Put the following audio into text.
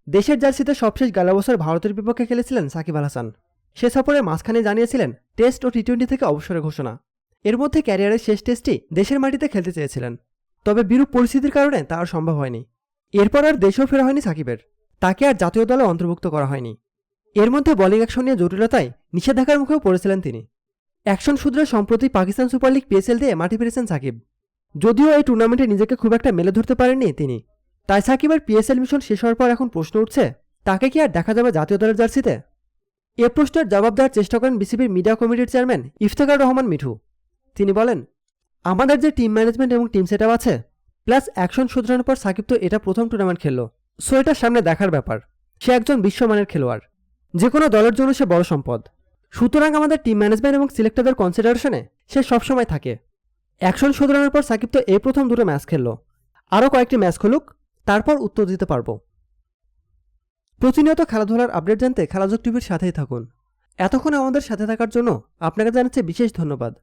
দেশের জার্সিতে সবশেষ গেল বছর ভারতের বিপক্ষে খেলেছিলেন সাকিব আল হাসান। সে সফরের মাঝখানে জানিয়েছিলেন টেস্ট ও টি-20 থেকে অবসরের ঘোষণা। এর মধ্যে ক্যারিয়ারের শেষ টেস্টটি দেশের মাটিতে খেলতে চেয়েছিলেন, তবে বিরূপ পরিস্থিতির কারণে তা আর সম্ভব হয়নি। এরপর আর দেশেও ফেরা হয়নি সাকিবের, তাকে আর জাতীয় দলে অন্তর্ভুক্ত করা হয়নি। এর মধ্যে বোলিং অ্যাকশন নিয়ে জটিলতায় নিষেধাজ্ঞার মুখেও পড়েছিলেন তিনি। অ্যাকশন সূত্রে সম্প্রতি পাকিস্তান সুপার লিগ পিএসএল দিয়ে মাঠে ফিরেছেন সাকিব। যদিও এই টুর্নামেন্টে নিজেকে খুব একটা মেলে ধরতে পারেননি তিনি, তাই সাকিবের পিএসএল মিশন শেষ হওয়ার পর এখন প্রশ্ন উঠছে, তাকে কি আর দেখা যাবে জাতীয় দলের জার্সিতে? এ প্রশ্নের জবাব দেওয়ার চেষ্টা করেন বিসিবির মিডিয়া কমিটির চেয়ারম্যান ইফতেখার রহমান মিঠু। তিনি বলেন, আমাদের যে টিম ম্যানেজমেন্ট এবং টিম সেটআপ আছে, প্লাস অ্যাকশন শুধরানোর পর সাকিব তো এটা প্রথম টুর্নামেন্ট খেললো, সো এটা সামনে দেখার ব্যাপার। সে একজন বিশ্বমানের খেলোয়াড়, যে কোনো দলের জন্য সে বড় সম্পদ। সুতরাং আমাদের টিম ম্যানেজমেন্ট এবং সিলেক্টরদের কনসিডারেশনে সে সবসময় থাকে। অ্যাকশন শুধরানোর পর সাকিব তো এই প্রথম দুটো ম্যাচ খেললো, আরও কয়েকটি ম্যাচ খেলুক, তারপর উত্তর দিতে পারবো। প্রতিনিয়ত খেলাধুলার আপডেট জানতে খেলাযোগ টিভির সাথেই থাকুন। এতক্ষণ আমাদের সাথে থাকার জন্য আপনাকে জানাচ্ছি বিশেষ ধন্যবাদ।